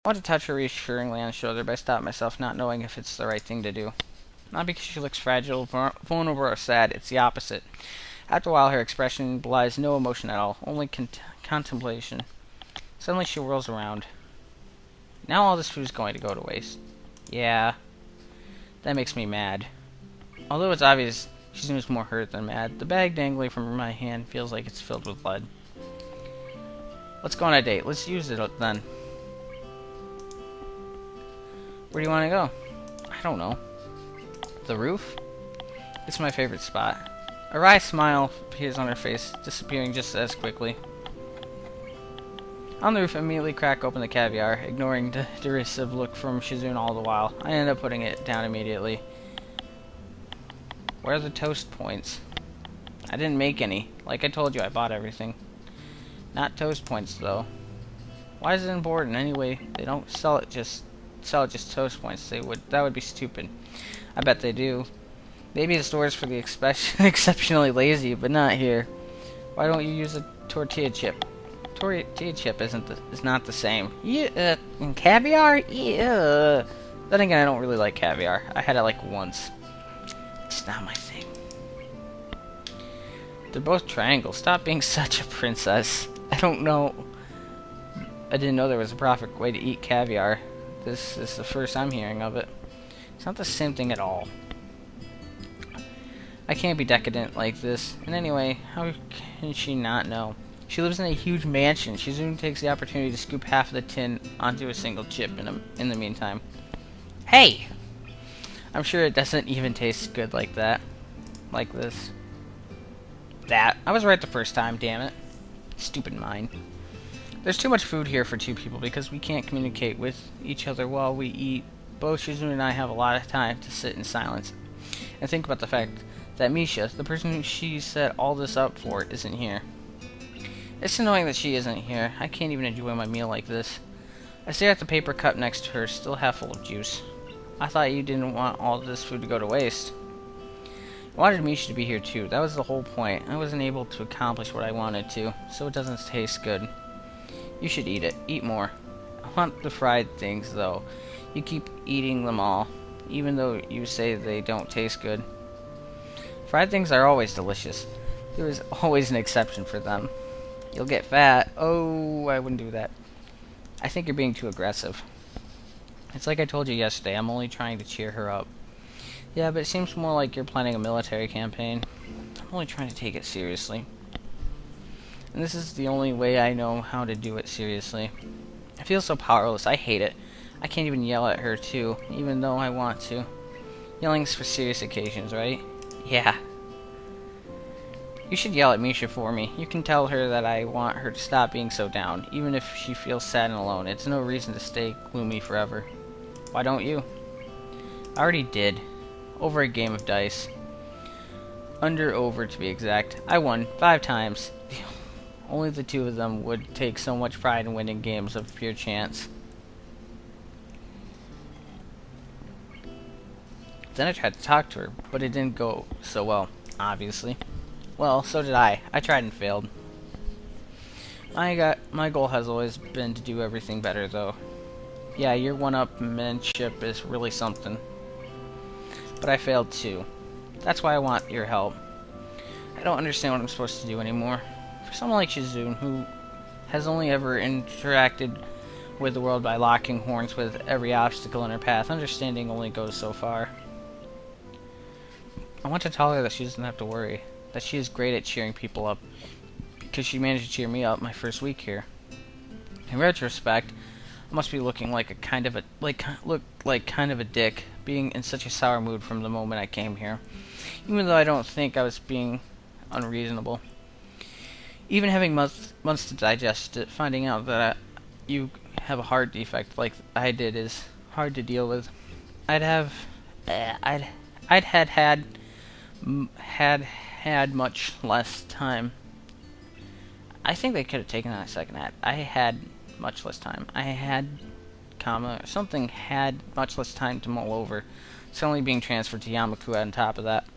I want to touch her reassuringly on the shoulder, but I stop myself, not knowing if it's the right thing to do. Not because she looks fragile, vulnerable, or sad. It's the opposite. After a while, her expression belies no emotion at all, only contemplation. Suddenly, she whirls around. Now all this food is going to go to waste. Yeah, that makes me mad. Although it's obvious she seems more hurt than mad, the bag dangling from my hand feels like it's filled with lead. Let's go on a date. Let's use it then. Where do you want to go? I don't know. The roof? It's my favorite spot. A wry smile appears on her face, disappearing just as quickly. On the roof, I immediately crack open the caviar, ignoring the derisive look from Shizune all the while. I end up putting it down immediately. Where are the toast points? I didn't make any. Like I told you, I bought everything. Not toast points, though. Why is it important anyway? They don't sell it just toast points. That would be stupid. I bet they do. Maybe the store's for the exceptionally lazy, but not here. Why don't you use a tortilla chip? Tortilla chip is not the same. Yeah, caviar? Yeah. Then again, I don't really like caviar. I had it like once. It's not my thing. They're both triangles. Stop being such a princess. I don't know. I didn't know there was a proper way to eat caviar. This is the first I'm hearing of it. It's not the same thing at all. I can't be decadent like this. And anyway, how can she not know? She lives in a huge mansion. She soon takes the opportunity to scoop half of the tin onto a single chip in the meantime. Hey! I'm sure it doesn't even taste good like that. Like this. I was right the first time, damn it. Stupid mind. There's too much food here for two people because we can't communicate with each other while we eat. Both Shizune and I have a lot of time to sit in silence and think about the fact that Misha, the person she set all this up for, isn't here. It's annoying that she isn't here. I can't even enjoy my meal like this. I stare at the paper cup next to her, still half full of juice. I thought you didn't want all this food to go to waste. I wanted Misha to be here too. That was the whole point. I wasn't able to accomplish what I wanted to, so it doesn't taste good. You should eat it. Eat more. I want the fried things, though. You keep eating them all, even though you say they don't taste good. Fried things are always delicious. There is always an exception for them. You'll get fat. Oh, I wouldn't do that. I think you're being too aggressive. It's like I told you yesterday, I'm only trying to cheer her up. Yeah, but it seems more like you're planning a military campaign. I'm only trying to take it seriously. And this is the only way I know how to do it seriously. I feel so powerless. I hate it. I can't even yell at her, too, even though I want to. Yelling's for serious occasions, right? Yeah. You should yell at Misha for me. You can tell her that I want her to stop being so down, even if she feels sad and alone. It's no reason to stay gloomy forever. Why don't you? I already did. Over a game of dice. Over to be exact. I won 5 times. Only the two of them would take so much pride in winning games of pure chance. Then I tried to talk to her, but it didn't go so well, obviously. Well, so did I. I tried and failed. My goal has always been to do everything better, though. Yeah, your one-upmanship is really something. But I failed too. That's why I want your help. I don't understand what I'm supposed to do anymore. For someone like Shizune, who has only ever interacted with the world by locking horns with every obstacle in her path, understanding only goes so far. I want to tell her that she doesn't have to worry, that she is great at cheering people up, because she managed to cheer me up my first week here. In retrospect, I must be looking like kind of a dick, being in such a sour mood from the moment I came here, even though I don't think I was being unreasonable. Even having months to digest it, finding out that you have a heart defect like I did is hard to deal with. I'd had much less time. I think they could have taken that second ad. I had much less time. I had, something had much less time to mull over. Suddenly being transferred to Yamakuwa on top of that.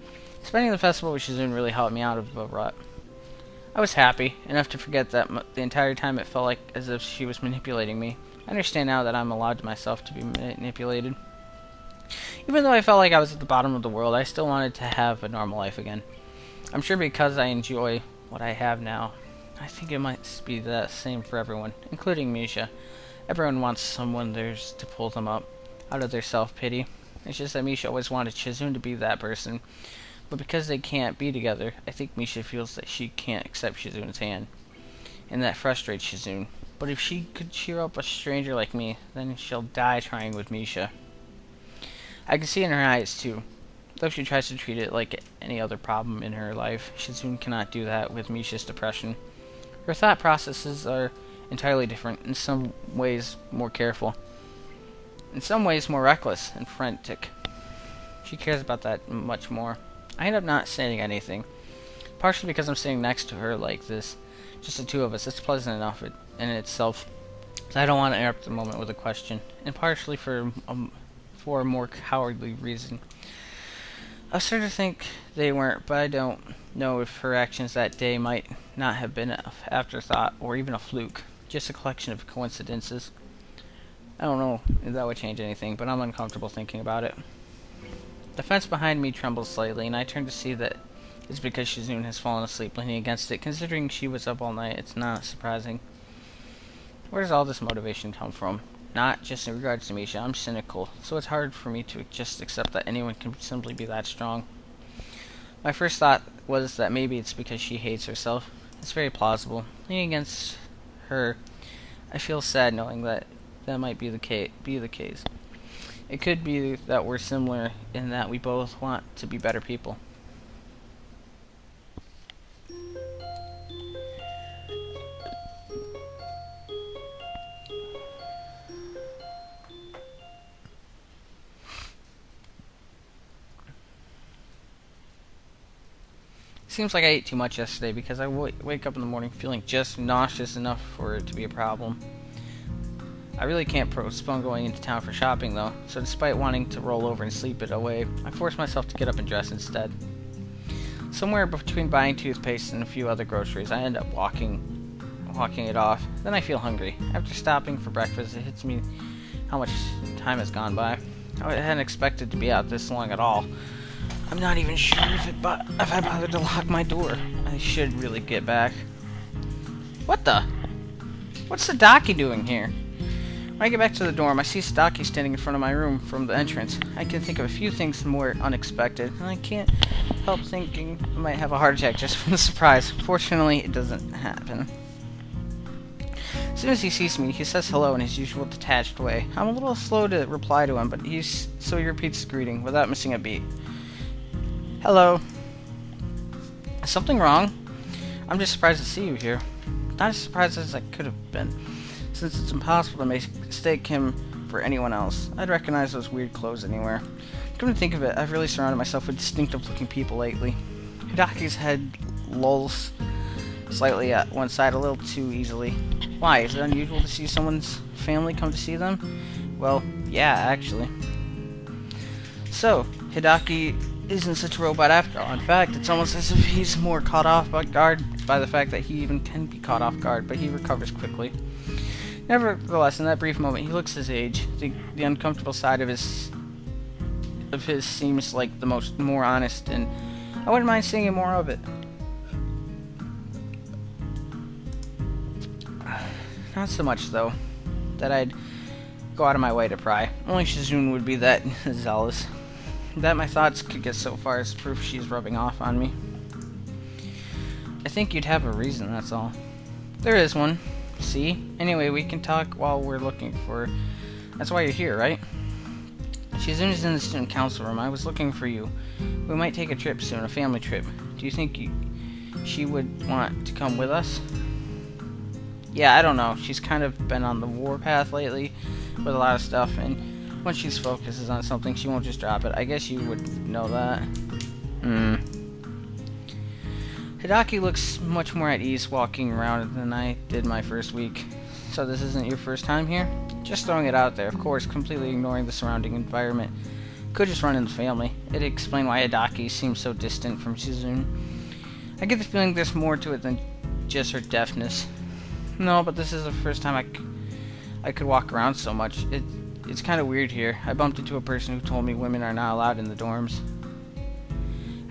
Spending the festival with Shizune really helped me out of a rut. I was happy, enough to forget that the entire time it felt like as if she was manipulating me. I understand now that I'm allowed myself to be manipulated. Even though I felt like I was at the bottom of the world, I still wanted to have a normal life again. I'm sure because I enjoy what I have now, I think it might be the same for everyone, including Misha. Everyone wants someone theirs to pull them up out of their self-pity. It's just that Misha always wanted Shizune to be that person. But because they can't be together, I think Misha feels that she can't accept Shizune's hand. And that frustrates Shizune. But if she could cheer up a stranger like me, then she'll die trying with Misha. I can see in her eyes, too. Though she tries to treat it like any other problem in her life, Shizune cannot do that with Misha's depression. Her thought processes are entirely different, in some ways more careful, in some ways more reckless and frantic. She cares about that much more. I end up not saying anything, partially because I'm sitting next to her like this, just the two of us. It's pleasant enough in itself, so I don't want to interrupt the moment with a question, and partially for a more cowardly reason. I sort of think they weren't, but I don't know if her actions that day might not have been an afterthought or even a fluke, just a collection of coincidences. I don't know if that would change anything, but I'm uncomfortable thinking about it. The fence behind me trembles slightly, and I turn to see that it's because Shizune has fallen asleep leaning against it. Considering she was up all night, it's not surprising. Where does all this motivation come from? Not just in regards to Misha. I'm cynical, so it's hard for me to just accept that anyone can simply be that strong. My first thought was that maybe it's because she hates herself. It's very plausible. Leaning against her, I feel sad knowing that might be the case. It could be that we're similar in that we both want to be better people. Seems like I ate too much yesterday because I wake up in the morning feeling just nauseous enough for it to be a problem. I really can't postpone going into town for shopping though, so despite wanting to roll over and sleep it away, I force myself to get up and dress instead. Somewhere between buying toothpaste and a few other groceries, I end up walking it off. Then I feel hungry. After stopping for breakfast, it hits me how much time has gone by. I hadn't expected to be out this long at all. I'm not even sure if I bothered to lock my door. I should really get back. What the? What's Sadaki doing here? When I get back to the dorm, I see Sadaki standing in front of my room from the entrance. I can think of a few things more unexpected, and I can't help thinking I might have a heart attack just from the surprise. Fortunately, it doesn't happen. As soon as he sees me, he says hello in his usual detached way. I'm a little slow to reply to him, but he repeats the greeting without missing a beat. Hello. Is something wrong? I'm just surprised to see you here. Not as surprised as I could have been, since it's impossible to mistake him for anyone else. I'd recognize those weird clothes anywhere. Come to think of it, I've really surrounded myself with distinctive-looking people lately. Hidaki's head lolls slightly at one side a little too easily. Why? Is it unusual to see someone's family come to see them? Well, yeah, actually. So, Hidaki isn't such a robot after all. In fact, it's almost as if he's more caught off guard by the fact that he even can be caught off guard, but he recovers quickly. Nevertheless, in that brief moment, he looks his age. The uncomfortable side of his seems like the more honest, and I wouldn't mind seeing more of it. Not so much, though, that I'd go out of my way to pry. Only Shizune would be that zealous. That my thoughts could get so far as proof she's rubbing off on me. I think you'd have a reason, that's all. There is one. See? Anyway, we can talk while we're looking for... That's why you're here, right? Shizune's in the student council room. I was looking for you. We might take a trip soon, a family trip. Do you think she would want to come with us? Yeah, I don't know. She's kind of been on the warpath lately with a lot of stuff, and when she's focuses on something, she won't just drop it. I guess you would know that. Hidaki looks much more at ease walking around than I did my first week. So this isn't your first time here? Just throwing it out there, of course, completely ignoring the surrounding environment. Could just run in the family. It'd explain why Hidaki seems so distant from Shizune. I get the feeling there's more to it than just her deafness. No, but this is the first time I could walk around so much. It's kind of weird here. I bumped into a person who told me women are not allowed in the dorms.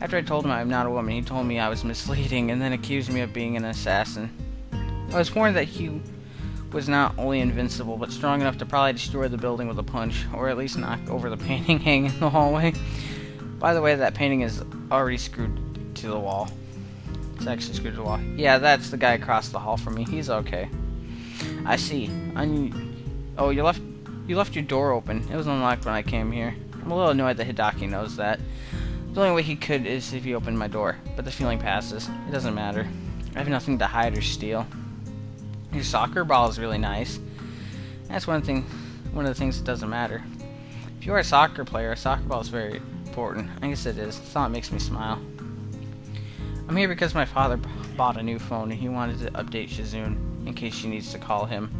After I told him I'm not a woman, he told me I was misleading and then accused me of being an assassin. I was warned that he was not only invincible, but strong enough to probably destroy the building with a punch, or at least knock over the painting hanging in the hallway. By the way, that painting is already screwed to the wall. It's actually screwed to the wall. Yeah, that's the guy across the hall from me. He's okay. I see. Oh, you left your door open. It was unlocked when I came here. I'm a little annoyed that Hidaki knows that. The only way he could is if he opened my door, but the feeling passes. It doesn't matter. I have nothing to hide or steal. Your soccer ball is really nice. That's one of the things that doesn't matter. If you are a soccer player, a soccer ball is very important. I guess it is. It's all that makes me smile. I'm here because my father bought a new phone and he wanted to update Shizune in case she needs to call him.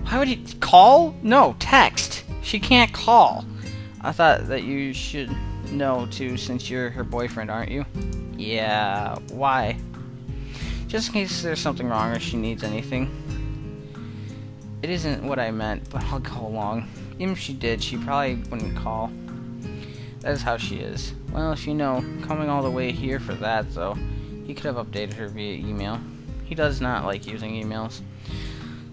Why would he call? No, text. She can't call. I thought that you should know too, since you're her boyfriend, aren't you? Yeah, why? Just in case there's something wrong or she needs anything. It isn't what I meant, but I'll go along. Even if she did, she probably wouldn't call. That is how she is. Well, if you know, coming all the way here for that, though, he could have updated her via email. He does not like using emails.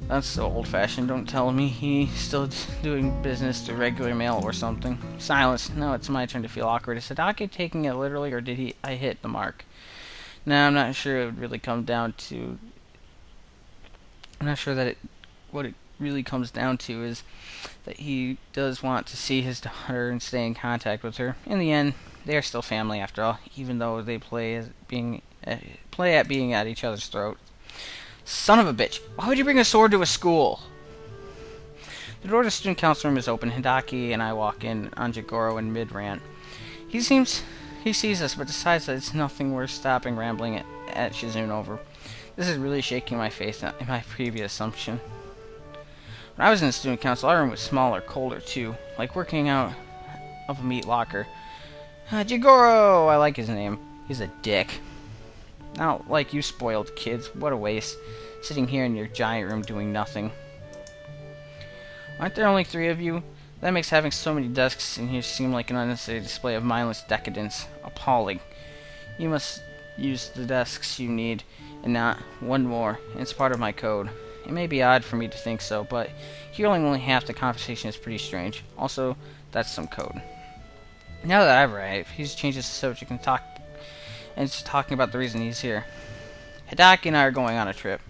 That's so old-fashioned. Don't tell me he's still doing business through regular mail or something. Silence. No, it's my turn to feel awkward. Is Hidaki taking it literally, or did I hit the mark? No, I'm not sure it would really come down to... I'm not sure that what it really comes down to is that he does want to see his daughter and stay in contact with her. In the end, they are still family after all, even though they play at being at each other's throat. Son of a bitch! Why would you bring a sword to a school? The door to the student council room is open. Hidaki and I walk in on Jigoro in mid-rant. He sees us, but decides that it's nothing worth stopping rambling at Shizune over. This is really shaking my faith in my previous assumption. When I was in the student council, our room was smaller, colder too, like working out of a meat locker. Jigoro! I like his name. He's a dick. Not like you spoiled kids. What a waste. Sitting here in your giant room doing nothing. Aren't there only 3 of you? That makes having so many desks in here seem like an unnecessary display of mindless decadence. Appalling. You must use the desks you need, and not one more. It's part of my code. It may be odd for me to think so, but hearing only half the conversation is pretty strange. Also, that's some code. Now that I've arrived, he's changed the subject and it's talking about the reason he's here. Hidaki and I are going on a trip.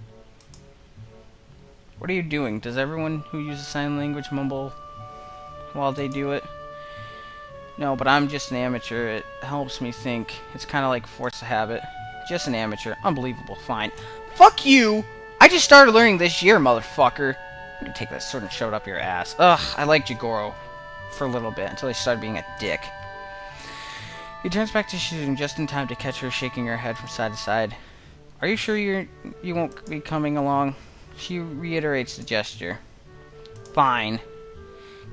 What are you doing? Does everyone who uses sign language mumble while they do it? No, but I'm just an amateur. It helps me think. It's kind of like force of habit. Just an amateur. Unbelievable. Fine. Fuck you! I just started learning this year, motherfucker. I'm gonna take that sword and shove it up your ass. Ugh, I liked Jigoro for a little bit until he started being a dick. He turns back to Shizune just in time to catch her shaking her head from side to side. Are you sure you won't be coming along? She reiterates the gesture. Fine.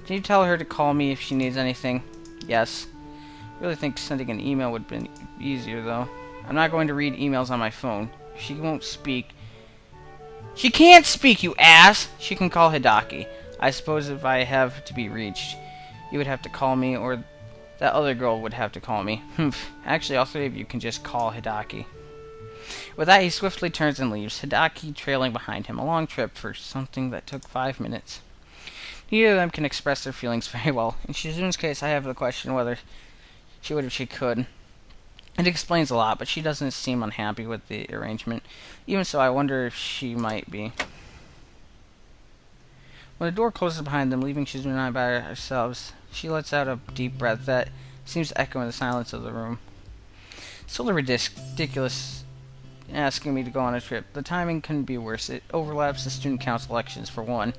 Can you tell her to call me if she needs anything? Yes. I really think sending an email would have been easier, though. I'm not going to read emails on my phone. She won't speak. She can't speak, you ass! She can call Hidaki. I suppose if I have to be reached, you would have to call me, or that other girl would have to call me. Actually, all 3 of you can just call Hidaki. With that, he swiftly turns and leaves, Hidaki trailing behind him. A long trip for something that took 5 minutes. Neither of them can express their feelings very well. In Shizune's case, I have the question whether she would if she could. It explains a lot, but she doesn't seem unhappy with the arrangement. Even so, I wonder if she might be. When the door closes behind them, leaving Shizune and I by ourselves, she lets out a deep breath that seems to echo in the silence of the room. It's totally ridiculous asking me to go on a trip. The timing couldn't be worse. It overlaps the student council elections, for one.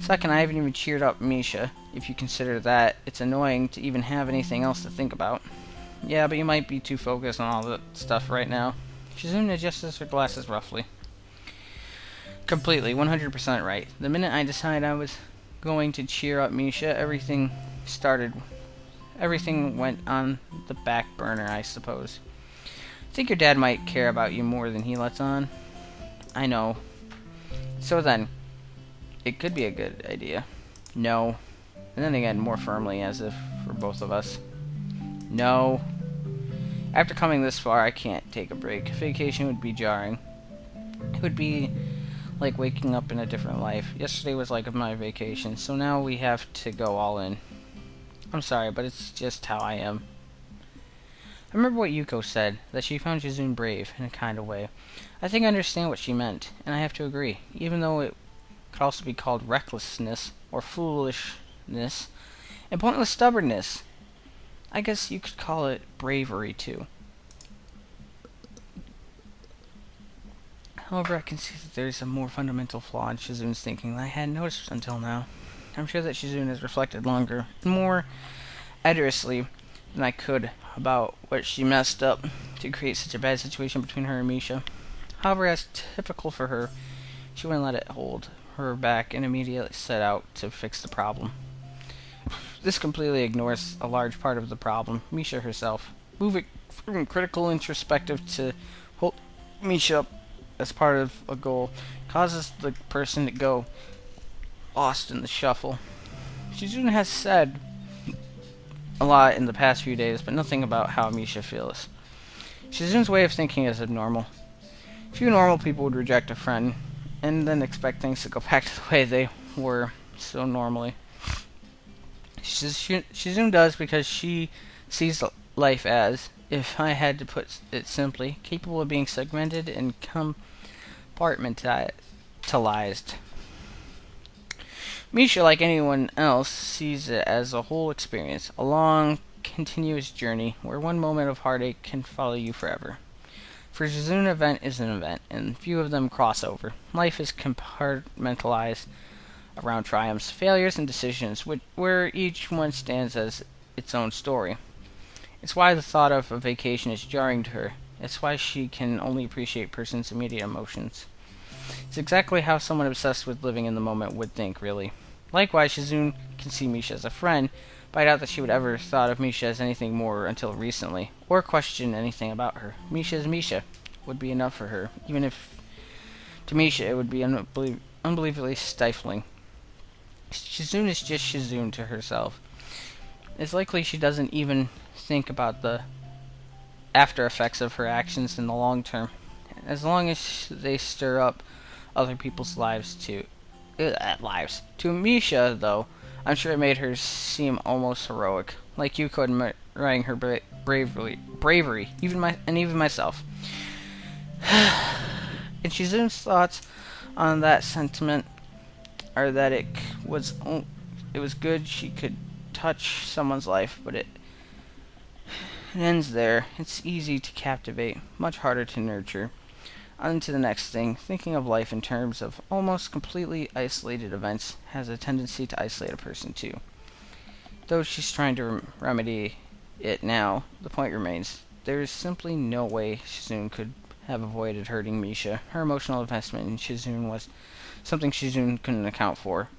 Second, I haven't even cheered up Misha. If you consider that, it's annoying to even have anything else to think about. Yeah, but you might be too focused on all that stuff right now. Shizune adjusts her glasses roughly. Completely, 100% right. The minute I decided I was going to cheer up Misha, everything went on the back burner, I suppose. I think your dad might care about you more than he lets on. I know. So then, it could be a good idea. No. And then again, more firmly, as if for both of us. No. After coming this far, I can't take a break. Vacation would be jarring. It would be like waking up in a different life. Yesterday was like my vacation, so now we have to go all in. I'm sorry, but it's just how I am. I remember what Yuko said, that she found Shizune brave, in a kind of way. I think I understand what she meant, and I have to agree, even though it could also be called recklessness, or foolishness, and pointless stubbornness. I guess you could call it bravery, too. However, I can see that there's a more fundamental flaw in Shizune's thinking that I hadn't noticed until now. I'm sure that Shizune has reflected longer, and more arduously than I could, about what she messed up to create such a bad situation between her and Misha. However, as typical for her, she wouldn't let it hold her back and immediately set out to fix the problem. This completely ignores a large part of the problem, Misha herself. Moving from critical introspective to hold Misha up as part of a goal causes the person to go lost in the shuffle. Shizune has said a lot in the past few days, but nothing about how Misha feels. Shizune's way of thinking is abnormal. Few normal people would reject a friend, and then expect things to go back to the way they were so normally. Shizune does because she sees life as, if I had to put it simply, capable of being segmented and compartmentalized. Misha, like anyone else, sees it as a whole experience, a long, continuous journey where one moment of heartache can follow you forever. For Shizune, an event is an event, and few of them cross over. Life is compartmentalized around triumphs, failures, and decisions, where each one stands as its own story. It's why the thought of a vacation is jarring to her. It's why she can only appreciate a person's immediate emotions. It's exactly how someone obsessed with living in the moment would think, really. Likewise, Shizune can see Misha as a friend, but I doubt that she would ever thought of Misha as anything more until recently, or question anything about her. Misha is Misha would be enough for her, even if to Misha it would be unbelievably stifling. Shizune is just Shizune to herself. It's likely she doesn't even think about the after effects of her actions in the long term, as long as they stir up other people's lives too. To Misha, though, I'm sure it made her seem almost heroic, like Yuko admiring her bravery, even myself. And Shizune's thoughts on that sentiment are that it was good she could touch someone's life, but it ends there. It's easy to captivate, much harder to nurture. On to the next thing. Thinking of life in terms of almost completely isolated events has a tendency to isolate a person too. Though she's trying to remedy it now, the point remains. There is simply no way Shizune could have avoided hurting Misha. Her emotional investment in Shizune was something Shizune couldn't account for.